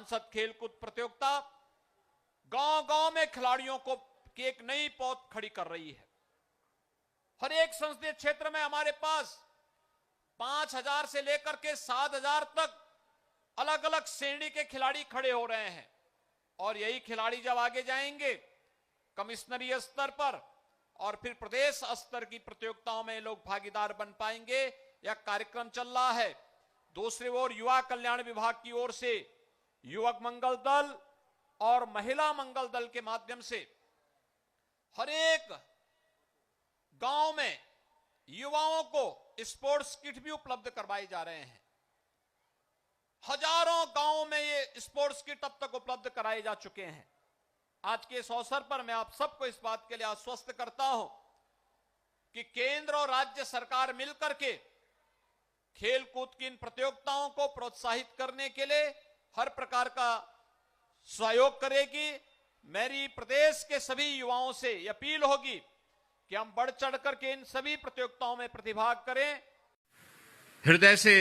सांसद खेलकूद प्रतियोगिता गांव-गांव में खिलाड़ियों को की एक नई पौध खड़ी कर रही है। हर एक संसदीय क्षेत्र में हमारे पास 5,000 से लेकर के 7,000 तक अलग अलग श्रेणी के खिलाड़ी खड़े हो रहे हैं और यही खिलाड़ी जब आगे जाएंगे कमिश्नरी स्तर पर और फिर प्रदेश स्तर की प्रतियोगिताओं में लोग भागीदार बन पाएंगे। यह कार्यक्रम चल रहा है। दूसरी ओर युवा कल्याण विभाग की ओर से युवक मंगल दल और महिला मंगल दल के माध्यम से हर एक गांव में युवाओं को स्पोर्ट्स किट भी उपलब्ध करवाए जा रहे हैं। हजारों गांवों में ये स्पोर्ट्स किट अब तक उपलब्ध कराए जा चुके हैं। आज के इस अवसर पर मैं आप सबको इस बात के लिए आश्वस्त करता हूं कि केंद्र और राज्य सरकार मिलकर के खेलकूद की इन प्रतियोगिताओं को प्रोत्साहित करने के लिए हर प्रकार का सहयोग करेगी। मेरी प्रदेश के सभी युवाओं से अपील होगी कि हम बढ़ चढ़कर के इन सभी प्रतियोगिताओं में प्रतिभाग करें। हृदय से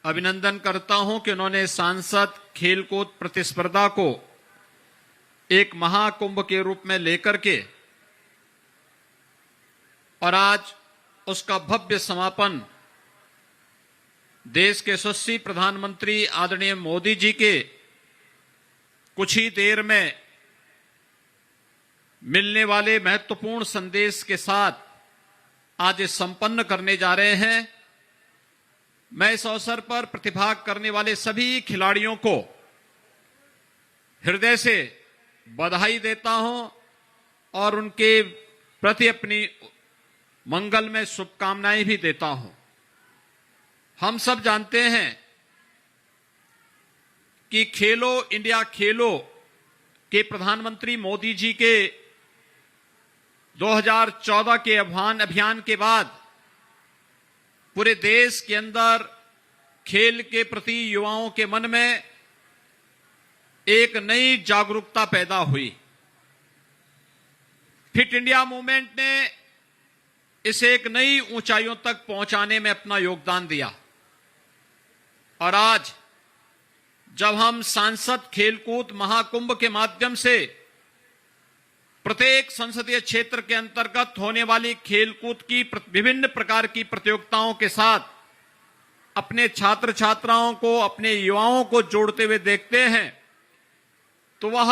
अभिनंदन करता हूं कि उन्होंने सांसद खेलकूद प्रतिस्पर्धा को एक महाकुंभ के रूप में लेकर के और आज उसका भव्य समापन देश के यशस्वी प्रधानमंत्री आदरणीय मोदी जी के कुछ ही देर में मिलने वाले महत्वपूर्ण संदेश के साथ आज संपन्न करने जा रहे हैं। मैं इस अवसर पर प्रतिभाग करने वाले सभी खिलाड़ियों को हृदय से बधाई देता हूं और उनके प्रति अपनी मंगल में शुभकामनाएं भी देता हूं। हम सब जानते हैं कि खेलो इंडिया खेलो के प्रधानमंत्री मोदी जी के 2014 के अभियान के बाद पूरे देश के अंदर खेल के प्रति युवाओं के मन में एक नई जागरूकता पैदा हुई। फिट इंडिया मूवमेंट ने इसे एक नई ऊंचाइयों तक पहुंचाने में अपना योगदान दिया और आज जब हम सांसद खेलकूद महाकुंभ के माध्यम से प्रत्येक संसदीय क्षेत्र के अंतर्गत होने वाली खेलकूद की विभिन्न प्रकार की प्रतियोगिताओं के साथ अपने छात्र छात्राओं को, अपने युवाओं को जोड़ते हुए देखते हैं तो वह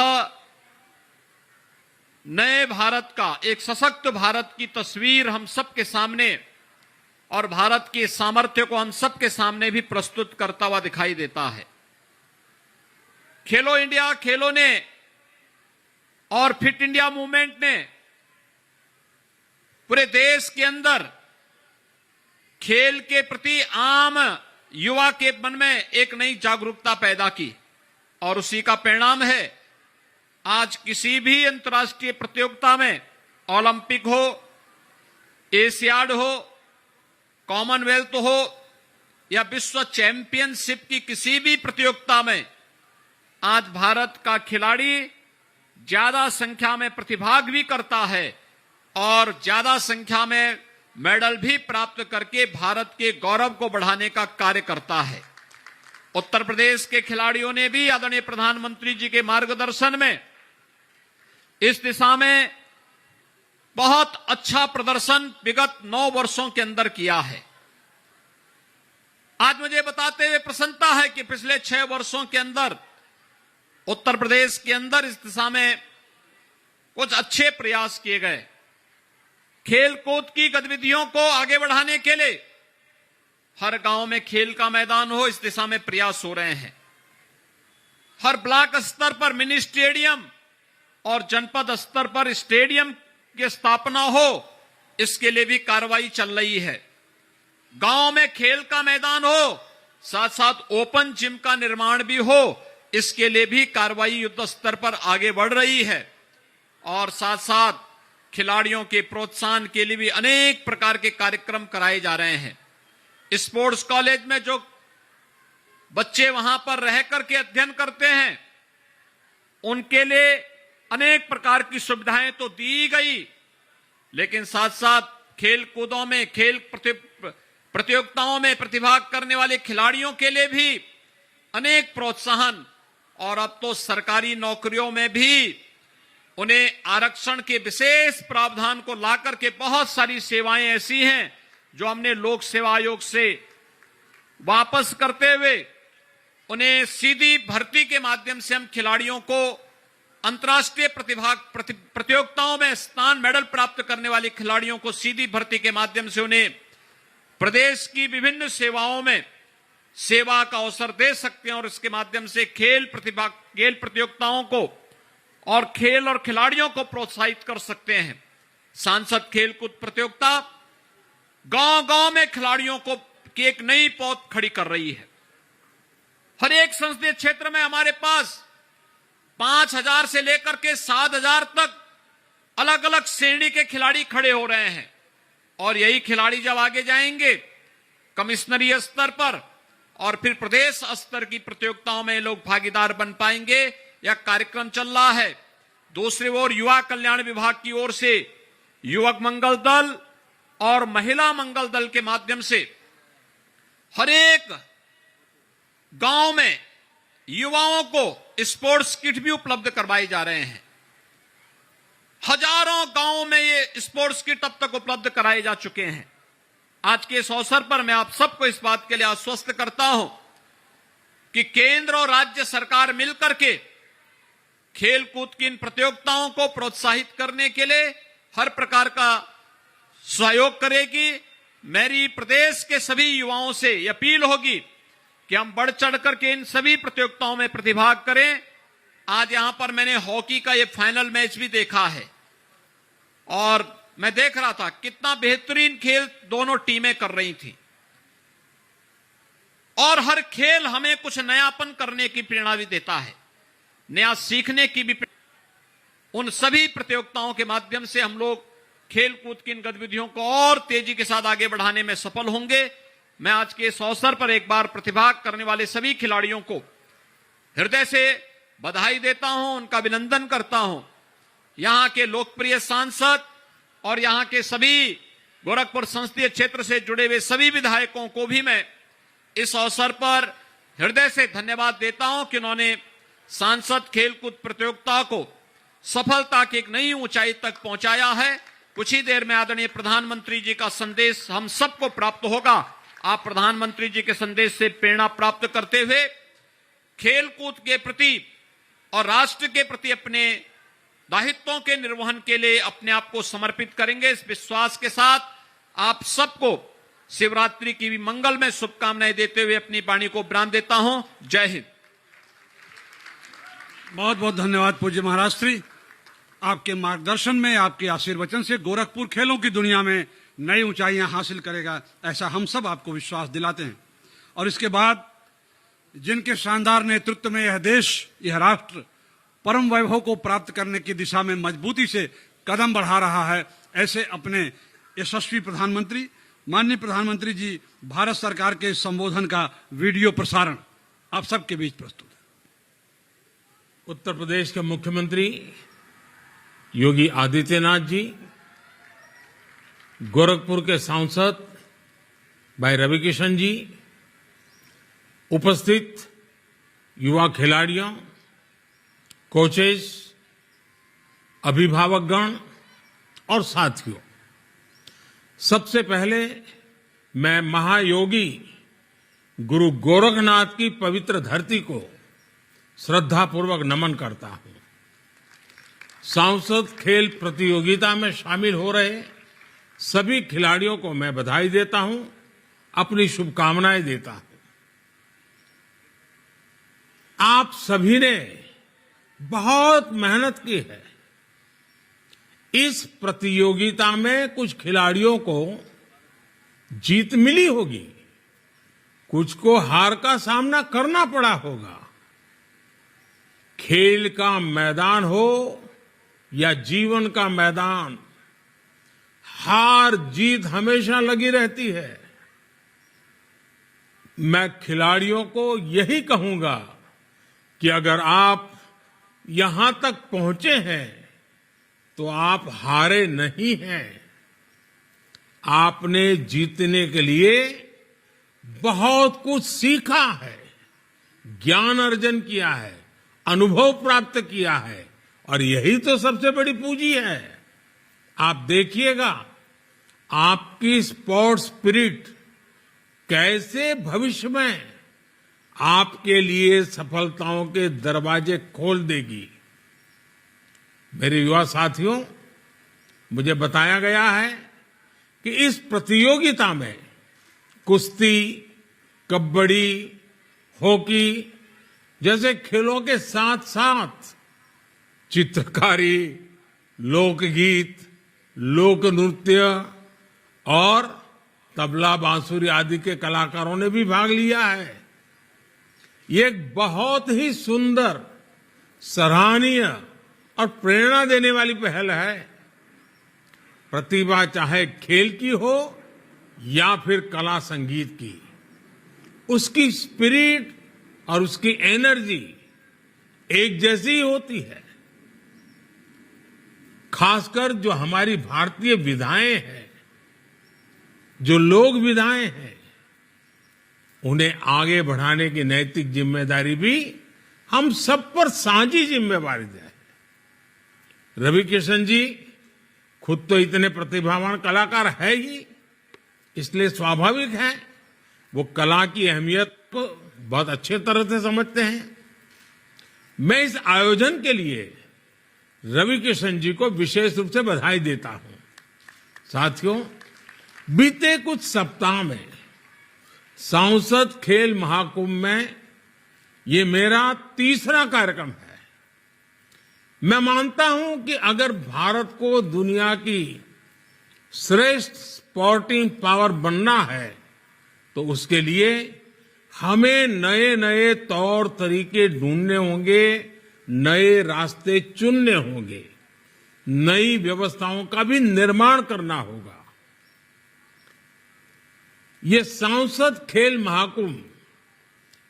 नए भारत का, एक सशक्त भारत की तस्वीर हम सबके सामने और भारत के सामर्थ्य को हम सबके सामने भी प्रस्तुत करता हुआ दिखाई देता है। खेलो इंडिया खेलो ने और फिट इंडिया मूवमेंट ने पूरे देश के अंदर खेल के प्रति आम युवा के मन में एक नई जागरूकता पैदा की और उसी का परिणाम है आज किसी भी अंतर्राष्ट्रीय प्रतियोगिता में, ओलंपिक हो, एशियाड हो, कॉमनवेल्थ हो या विश्व चैंपियनशिप की किसी भी प्रतियोगिता में आज भारत का खिलाड़ी ज्यादा संख्या में प्रतिभाग भी करता है और ज्यादा संख्या में मेडल भी प्राप्त करके भारत के गौरव को बढ़ाने का कार्य करता है। उत्तर प्रदेश के खिलाड़ियों ने भी आदरणीय प्रधानमंत्री जी के मार्गदर्शन में इस दिशा में बहुत अच्छा प्रदर्शन विगत 9 वर्षों के अंदर किया है। आज मुझे बताते हुए प्रसन्नता है कि पिछले 6 वर्षों के अंदर उत्तर प्रदेश के अंदर इस दिशा में कुछ अच्छे प्रयास किए गए। खेलकूद की गतिविधियों को आगे बढ़ाने के लिए हर गांव में खेल का मैदान हो, इस दिशा में प्रयास हो रहे हैं। हर ब्लॉक स्तर पर मिनी स्टेडियम और जनपद स्तर पर स्टेडियम की स्थापना हो, इसके लिए भी कार्रवाई चल रही है। गांव में खेल का मैदान हो, साथ साथ ओपन जिम का निर्माण भी हो, इसके लिए भी कार्रवाई युद्ध स्तर पर आगे बढ़ रही है और साथ साथ खिलाड़ियों के प्रोत्साहन के लिए भी अनेक प्रकार के कार्यक्रम कराए जा रहे हैं। स्पोर्ट्स कॉलेज में जो बच्चे वहां पर रह करके अध्ययन करते हैं उनके लिए अनेक प्रकार की सुविधाएं तो दी गई, लेकिन साथ साथ खेल कूदों में, खेल प्रतियोगिताओं में प्रतिभाग करने वाले खिलाड़ियों के लिए भी अनेक प्रोत्साहन और अब तो सरकारी नौकरियों में भी उन्हें आरक्षण के विशेष प्रावधान को लाकर के बहुत सारी सेवाएं ऐसी हैं जो हमने लोक सेवा आयोग से वापस करते हुए उन्हें सीधी भर्ती के माध्यम से हम खिलाड़ियों को अंतर्राष्ट्रीय प्रतियोगिताओं में स्थान मेडल प्राप्त करने वाले खिलाड़ियों को सीधी भर्ती के माध्यम से उन्हें प्रदेश की विभिन्न सेवाओं में सेवा का अवसर दे सकते हैं और इसके माध्यम से खेल प्रतियोगिताओं को और खेल और खिलाड़ियों को प्रोत्साहित कर सकते हैं। सांसद खेलकूद प्रतियोगिता गांव-गांव में खिलाड़ियों को की एक नई पौध खड़ी कर रही है। हर एक संसदीय क्षेत्र में हमारे पास 5,000 से लेकर के 7,000 तक अलग अलग श्रेणी के खिलाड़ी खड़े हो रहे हैं और यही खिलाड़ी जब आगे जाएंगे कमिश्नरी स्तर पर और फिर प्रदेश स्तर की प्रतियोगिताओं में लोग भागीदार बन पाएंगे। यह कार्यक्रम चल रहा है। दूसरी ओर युवा कल्याण विभाग की ओर से युवक मंगल दल और महिला मंगल दल के माध्यम से हर एक गांव में युवाओं को स्पोर्ट्स किट भी उपलब्ध करवाए जा रहे हैं। हजारों गांवों में ये स्पोर्ट्स किट अब तक उपलब्ध कराए जा चुके हैं। आज के इस अवसर पर मैं आप सबको इस बात के लिए आश्वस्त करता हूं कि केंद्र और राज्य सरकार मिलकर के खेलकूद की इन प्रतियोगिताओं को प्रोत्साहित करने के लिए हर प्रकार का सहयोग करेगी। मेरी प्रदेश के सभी युवाओं से अपील होगी कि हम बढ़ चढ़ करके इन सभी प्रतियोगिताओं में प्रतिभाग करें। आज यहां पर मैंने हॉकी का ये फाइनल मैच भी देखा है और मैं देख रहा था कितना बेहतरीन खेल दोनों टीमें कर रही थी और हर खेल हमें कुछ नयापन करने की प्रेरणा भी देता है, नया सीखने की भी। उन सभी प्रतियोगिताओं के माध्यम से हम लोग खेल कूद की इन गतिविधियों को और तेजी के साथ आगे बढ़ाने में सफल होंगे। मैं आज के इस अवसर पर एक बार प्रतिभाग करने वाले सभी खिलाड़ियों को हृदय से बधाई देता हूं, उनका अभिनंदन करता हूं। यहां के लोकप्रिय सांसद और यहां के सभी गोरखपुर संसदीय क्षेत्र से जुड़े हुए सभी विधायकों को भी मैं इस अवसर पर हृदय से धन्यवाद देता हूं कि उन्होंने सांसद खेलकूद प्रतियोगिता को सफलता की एक नई ऊंचाई तक पहुंचाया है। कुछ ही देर में आदरणीय प्रधानमंत्री जी का संदेश हम सबको प्राप्त होगा। आप प्रधानमंत्री जी के संदेश से प्रेरणा प्राप्त करते हुए खेलकूद के प्रति और राष्ट्र के प्रति अपने दायित्वों के निर्वहन के लिए अपने आप को समर्पित करेंगे। इस विश्वास के साथ आप सबको शिवरात्रि की भी मंगल में शुभकामनाएं देते हुए अपनी वाणी को विराम देता हूं। जय हिंद। बहुत बहुत धन्यवाद पूज्य महाराज श्री। आपके मार्गदर्शन में, आपके आशीर्वचन से गोरखपुर खेलों की दुनिया में नई ऊंचाइयां हासिल करेगा, ऐसा हम सब आपको विश्वास दिलाते हैं। और इसके बाद जिनके शानदार नेतृत्व में यह देश, यह राष्ट्र परम वैभव को प्राप्त करने की दिशा में मजबूती से कदम बढ़ा रहा है, ऐसे अपने यशस्वी प्रधानमंत्री, माननीय प्रधानमंत्री जी, भारत सरकार के संबोधन का वीडियो प्रसारण आप सबके बीच प्रस्तुत है। उत्तर प्रदेश के मुख्यमंत्री योगी आदित्यनाथ जी, गोरखपुर के सांसद भाई रविकिशन जी, उपस्थित युवा खिलाड़ियों, कोचेस, अभिभावकगण और साथियों, सबसे पहले मैं महायोगी गुरु गोरखनाथ की पवित्र धरती को श्रद्धापूर्वक नमन करता हूं। सांसद खेल प्रतियोगिता में शामिल हो रहे सभी खिलाड़ियों को मैं बधाई देता हूं, अपनी शुभकामनाएं देता हूं। आप सभी ने बहुत मेहनत की है। इस प्रतियोगिता में कुछ खिलाड़ियों को जीत मिली होगी, कुछ को हार का सामना करना पड़ा होगा। खेल का मैदान हो या जीवन का मैदान, हार जीत हमेशा लगी रहती है। मैं खिलाड़ियों को यही कहूंगा कि अगर आप यहां तक पहुंचे हैं तो आप हारे नहीं हैं। आपने जीतने के लिए बहुत कुछ सीखा है, ज्ञान अर्जन किया है अनुभव प्राप्त किया है और यही तो सबसे बड़ी पूंजी है। आप देखिएगा आपकी स्पोर्ट्स स्पिरिट कैसे भविष्य में आपके लिए सफलताओं के दरवाजे खोल देगी। मेरे युवा साथियों, मुझे बताया गया है कि इस प्रतियोगिता में कुश्ती, कबड्डी, हॉकी जैसे खेलों के साथ साथ चित्रकारी, लोकगीत, लोक नृत्य और तबला, बांसुरी आदि के कलाकारों ने भी भाग लिया है। ये एक बहुत ही सुंदर, सराहनीय और प्रेरणा देने वाली पहल है। प्रतिभा चाहे खेल की हो या फिर कला संगीत की, उसकी स्पिरिट और उसकी एनर्जी एक जैसी ही होती है। खासकर जो हमारी भारतीय विधाएं हैं, जो लोक विधाएं हैं, उन्हें आगे बढ़ाने की नैतिक जिम्मेदारी भी हम सब पर साझी जिम्मेवारी है। रवि किशन जी खुद तो इतने प्रतिभावान कलाकार है ही, इसलिए स्वाभाविक है वो कला की अहमियत को बहुत अच्छे तरह से समझते हैं। मैं इस आयोजन के लिए रवि किशन जी को विशेष रूप से बधाई देता हूं। साथियों, बीते कुछ सप्ताह में सांसद खेल महाकुंभ में ये मेरा तीसरा कार्यक्रम है। मैं मानता हूं कि अगर भारत को दुनिया की श्रेष्ठ स्पोर्टिंग पावर बनना है तो उसके लिए हमें नए नए तौर तरीके ढूंढने होंगे, नए रास्ते चुनने होंगे, नई व्यवस्थाओं का भी निर्माण करना होगा। ये सांसद खेल महाकुंभ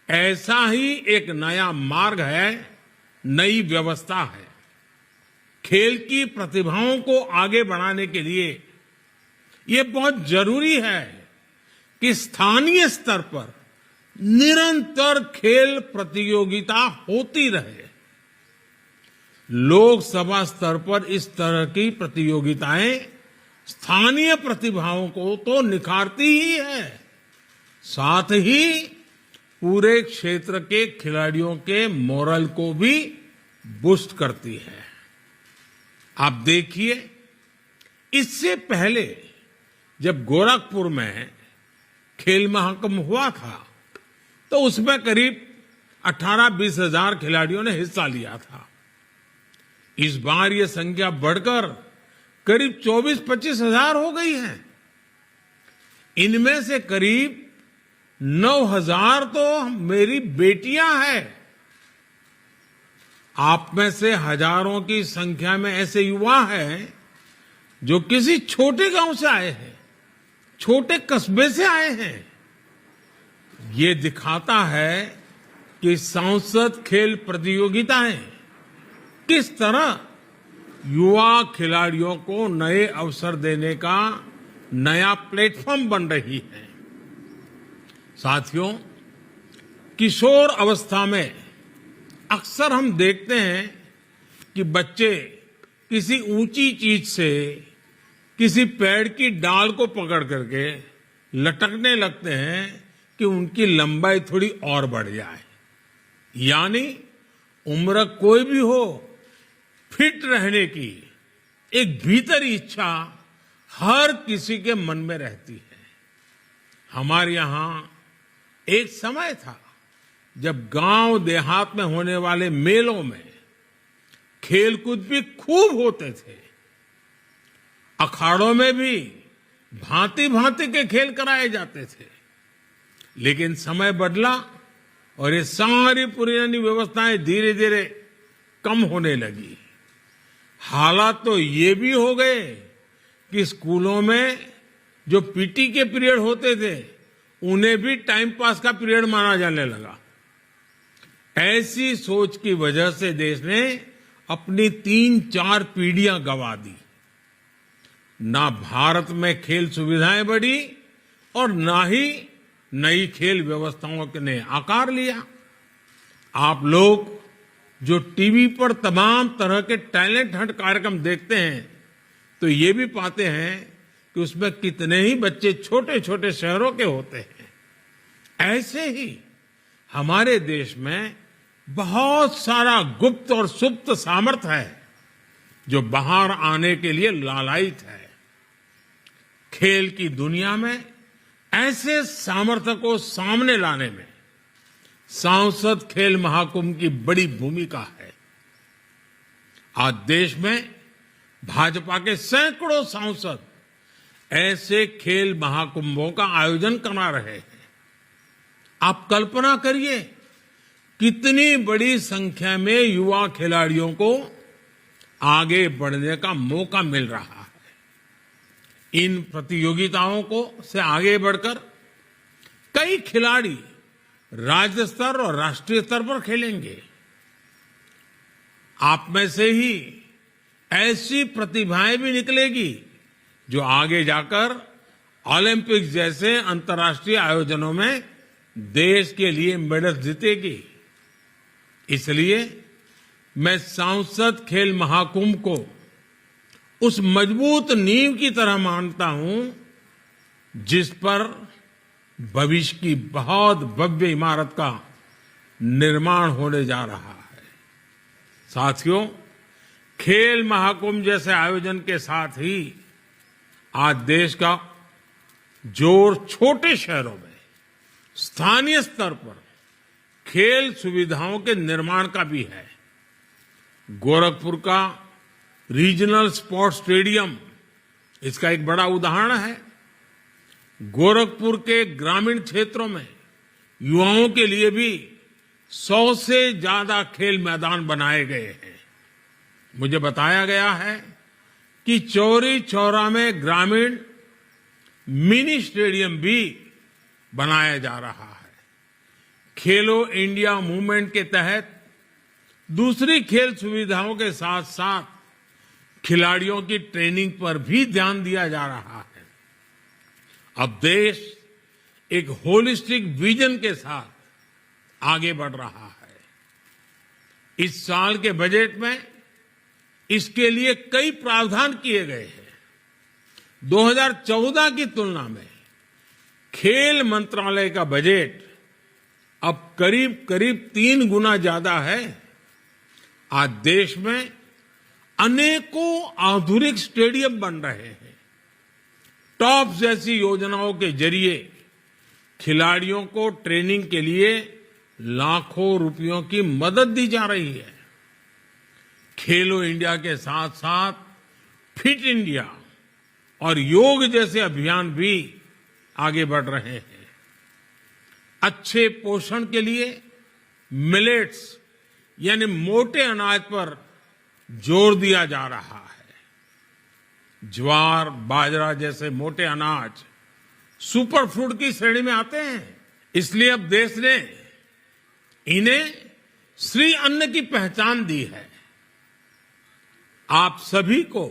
ऐसा ही एक नया मार्ग है, नई व्यवस्था है। खेल की प्रतिभाओं को आगे बढ़ाने के लिए ये बहुत जरूरी है कि स्थानीय स्तर पर निरंतर खेल प्रतियोगिता होती रहे। लोकसभा स्तर पर इस तरह की प्रतियोगिताएं स्थानीय प्रतिभाओं को तो निखारती ही है, साथ ही पूरे क्षेत्र के खिलाड़ियों के मोरल को भी बूस्ट करती है। आप देखिए, इससे पहले जब गोरखपुर में खेल महाकुंभ हुआ था तो उसमें करीब 18-20 हजार खिलाड़ियों ने हिस्सा लिया था। इस बार ये संख्या बढ़कर करीब 24-25 हजार हो गई है। इनमें से करीब 9,000 तो मेरी बेटियां हैं। आप में से हजारों की संख्या में ऐसे युवा हैं जो किसी छोटे गांव से आए हैं, छोटे कस्बे से आए हैं। ये दिखाता है कि सांसद खेल प्रतियोगिताएं किस तरह युवा खिलाड़ियों को नए अवसर देने का नया प्लेटफॉर्म बन रही है। साथियों, किशोर अवस्था में अक्सर हम देखते हैं कि बच्चे किसी ऊंची चीज से, किसी पेड़ की डाल को पकड़ करके लटकने लगते हैं कि उनकी लंबाई थोड़ी और बढ़ जाए। यानी उम्र कोई भी हो, फिट रहने की एक भीतरी इच्छा हर किसी के मन में रहती है। हमारे यहां एक समय था जब गांव देहात में होने वाले मेलों में खेलकूद भी खूब होते थे। अखाड़ों में भी भांति भांति के खेल कराए जाते थे। लेकिन समय बदला और ये सारी पुरानी व्यवस्थाएं धीरे धीरे कम होने लगी। हालात तो ये भी हो गए कि स्कूलों में जो पीटी के पीरियड होते थे उन्हें भी टाइम पास का पीरियड माना जाने लगा। ऐसी सोच की वजह से देश ने अपनी 3-4 पीढ़ियां गंवा दी। ना भारत में खेल सुविधाएं बढ़ी और ना ही नई खेल व्यवस्थाओं ने आकार लिया। आप लोग जो टीवी पर तमाम तरह के टैलेंट हंट कार्यक्रम देखते हैं तो ये भी पाते हैं कि उसमें कितने ही बच्चे छोटे छोटे शहरों के होते हैं। ऐसे ही हमारे देश में बहुत सारा गुप्त और सुप्त सामर्थ्य है जो बाहर आने के लिए लालायित है। खेल की दुनिया में ऐसे सामर्थ्य को सामने लाने में सांसद खेल महाकुंभ की बड़ी भूमिका है। आज देश में भाजपा के सैकड़ों सांसद ऐसे खेल महाकुंभों का आयोजन करा रहे हैं। आप कल्पना करिए कितनी बड़ी संख्या में युवा खिलाड़ियों को आगे बढ़ने का मौका मिल रहा है। इन प्रतियोगिताओं को से आगे बढ़कर कई खिलाड़ी राज्य स्तर और राष्ट्रीय स्तर पर खेलेंगे। आप में से ही ऐसी प्रतिभाएं भी निकलेगी जो आगे जाकर ओलंपिक जैसे अंतर्राष्ट्रीय आयोजनों में देश के लिए मेडल जीतेगी। इसलिए मैं सांसद खेल महाकुंभ को उस मजबूत नींव की तरह मानता हूं जिस पर भविष्य की बहुत भव्य इमारत का निर्माण होने जा रहा है। साथियों, खेल महाकुंभ जैसे आयोजन के साथ ही आज देश का जोर छोटे शहरों में स्थानीय स्तर पर खेल सुविधाओं के निर्माण का भी है। गोरखपुर का रीजनल स्पोर्ट्स स्टेडियम इसका एक बड़ा उदाहरण है। गोरखपुर के ग्रामीण क्षेत्रों में युवाओं के लिए भी 100 से ज्यादा खेल मैदान बनाए गए हैं। मुझे बताया गया है कि चौरी चौरा में ग्रामीण मिनी स्टेडियम भी बनाया जा रहा है। खेलो इंडिया मूवमेंट के तहत दूसरी खेल सुविधाओं के साथ साथ खिलाड़ियों की ट्रेनिंग पर भी ध्यान दिया जा रहा है। अब देश एक होलिस्टिक विजन के साथ आगे बढ़ रहा है। इस साल के बजट में इसके लिए कई प्रावधान किए गए हैं। 2014 की तुलना में खेल मंत्रालय का बजट अब करीब करीब 3 गुना ज्यादा है। आज देश में अनेकों आधुनिक स्टेडियम बन रहे हैं। टॉप जैसी योजनाओं के जरिए खिलाड़ियों को ट्रेनिंग के लिए लाखों रुपयों की मदद दी जा रही है। खेलो इंडिया के साथ साथ फिट इंडिया और योग जैसे अभियान भी आगे बढ़ रहे हैं। अच्छे पोषण के लिए मिलेट्स यानी मोटे अनाज पर जोर दिया जा रहा है। ज्वार, बाजरा जैसे मोटे अनाज सुपर फूड की श्रेणी में आते हैं। इसलिए अब देश ने इन्हें श्री अन्न की पहचान दी है। आप सभी को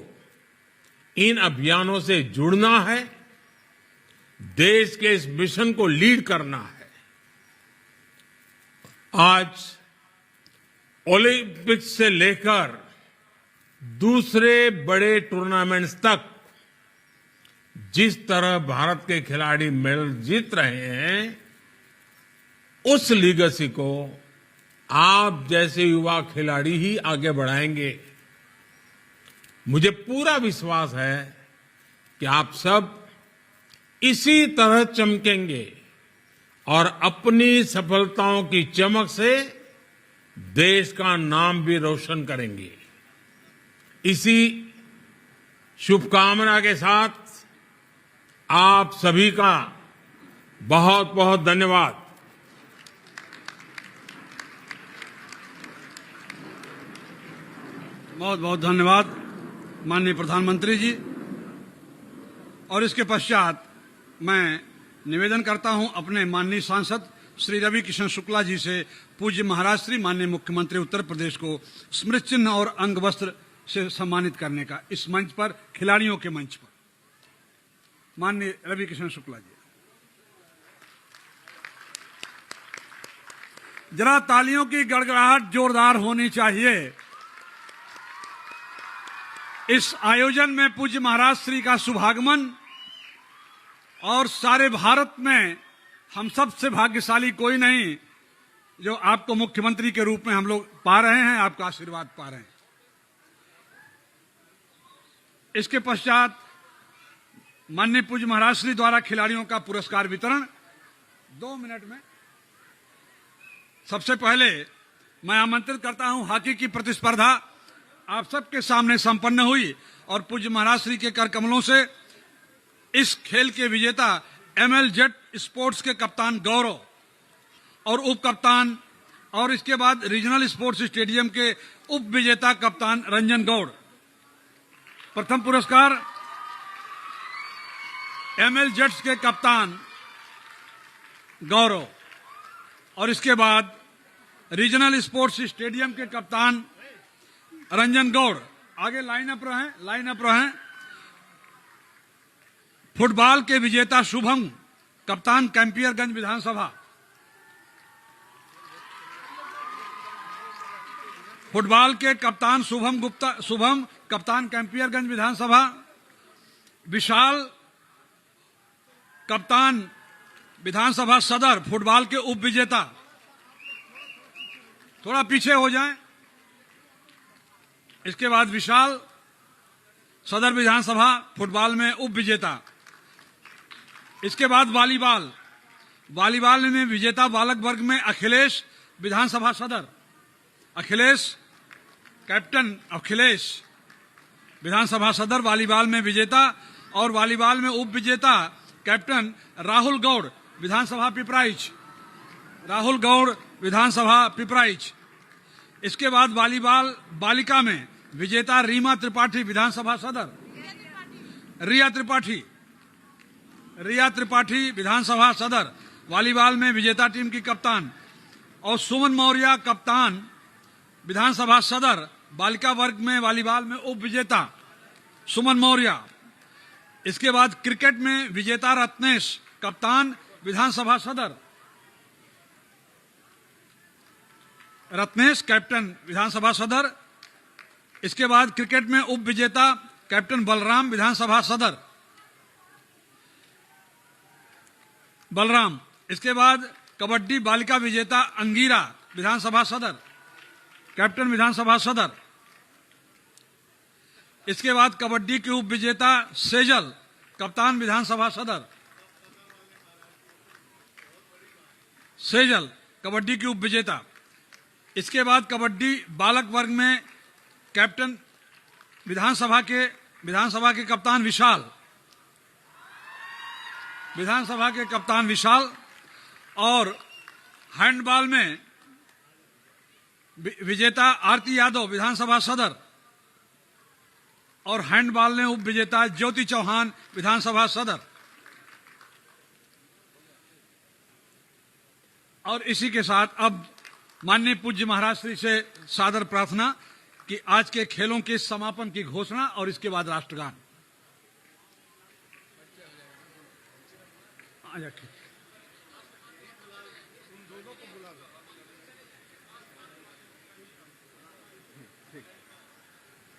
इन अभियानों से जुड़ना है, देश के इस मिशन को लीड करना है। आज ओलंपिक्स से लेकर दूसरे बड़े टूर्नामेंट्स तक जिस तरह भारत के खिलाड़ी मेडल जीत रहे हैं, उस लीगेसी को आप जैसे युवा खिलाड़ी ही आगे बढ़ाएंगे। मुझे पूरा विश्वास है कि आप सब इसी तरह चमकेंगे और अपनी सफलताओं की चमक से देश का नाम भी रोशन करेंगे। इसी शुभकामना के साथ आप सभी का बहुत बहुत धन्यवाद। बहुत बहुत धन्यवाद माननीय प्रधानमंत्री जी। और इसके पश्चात मैं निवेदन करता हूं अपने माननीय सांसद श्री रवि किशन शुक्ला जी से पूज्य महाराज श्री माननीय मुख्यमंत्री उत्तर प्रदेश को स्मृति चिन्ह और अंग वस्त्र से सम्मानित करने का, इस मंच पर, खिलाड़ियों के मंच पर। माननीय रवि किशन शुक्ला जी। जरा तालियों की गड़गड़ाहट जोरदार होनी चाहिए। इस आयोजन में पूज्य महाराज श्री का शुभागमन और सारे भारत में हम सबसे भाग्यशाली कोई नहीं जो आपको मुख्यमंत्री के रूप में हम लोग पा रहे हैं, आपका आशीर्वाद पा रहे हैं। इसके पश्चात माननीय पूज्य महाराज श्री द्वारा खिलाड़ियों का पुरस्कार वितरण 2 मिनट में। सबसे पहले मैं आमंत्रित करता हूं, हॉकी की प्रतिस्पर्धा आप सबके सामने संपन्न हुई और पूज्य महाराज श्री के कर कमलों से इस खेल के विजेता ML जेट स्पोर्ट्स के कप्तान गौरव और उप कप्तान और इसके बाद रीजनल स्पोर्ट्स स्टेडियम के उप विजेता कप्तान रंजन गौड़। प्रथम पुरस्कार ML जेट्स के कप्तान गौरव और इसके बाद रीजनल स्पोर्ट्स स्टेडियम के कप्तान रंजन गौड़। आगे लाइन अप रहें। फुटबॉल के विजेता शुभम, कप्तान कैंपियरगंज विधानसभा। फुटबॉल के कप्तान शुभम कप्तान कैंपियरगंज विधानसभा। विशाल, कप्तान विधानसभा सदर, फुटबॉल के उप विजेता। थोड़ा पीछे हो जाएं। इसके बाद विशाल, सदर विधानसभा, फुटबॉल में उप विजेता। इसके बाद वॉलीबॉल में विजेता बालक वर्ग में अखिलेश, विधानसभा सदर। अखिलेश, कैप्टन अखिलेश, विधानसभा सदर वॉलीबॉल में विजेता। और वॉलीबॉल में उप विजेता कैप्टन राहुल गौड़, विधानसभा पिपराइच। राहुल गौड़, विधानसभा पिपराइच। इसके बाद वॉलीबॉल बालिका में विजेता रीमा त्रिपाठी, विधानसभा सदर। रिया त्रिपाठी, विधानसभा सदर, वॉलीबॉल में विजेता टीम की कप्तान। और सुमन मौर्य, कप्तान, विधानसभा सदर, बालिका वर्ग में वॉलीबॉल में उप विजेता सुमन मौर्य। इसके बाद क्रिकेट में विजेता रत्नेश, कप्तान, विधानसभा सदर। रत्नेश, कैप्टन, विधानसभा सदर। इसके बाद क्रिकेट में उप विजेता कैप्टन बलराम, विधानसभा सदर। इसके बाद कबड्डी बालिका विजेता अंगीरा, विधानसभा सदर, कैप्टन, विधानसभा सदर। इसके बाद कबड्डी के उप विजेता सेजल, कप्तान, विधानसभा सदर। सेजल, कबड्डी के उप विजेता। इसके बाद कबड्डी बालक वर्ग में कैप्टन, विधानसभा के कप्तान विशाल, विधानसभा के कप्तान विशाल। और हैंडबॉल में विजेता आरती यादव, विधानसभा सदर। और हैंडबॉल में उप विजेता ज्योति चौहान, विधानसभा सदर। और इसी के साथ अब माननीय पूज्य महाराज श्री से सादर प्रार्थना कि आज के खेलों के समापन की घोषणा और इसके बाद राष्ट्रगान।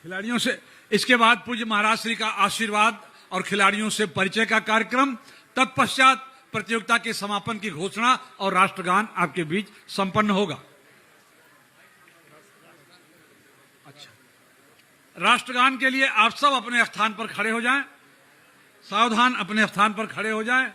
खिलाड़ियों से इसके बाद पूज्य महाराज श्री का आशीर्वाद और खिलाड़ियों से परिचय का कार्यक्रम, तत्पश्चात प्रतियोगिता के समापन की घोषणा और राष्ट्रगान आपके बीच संपन्न होगा। अच्छा, राष्ट्रगान के लिए आप सब अपने स्थान पर खड़े हो जाएं। सावधान, अपने स्थान पर खड़े हो जाएं।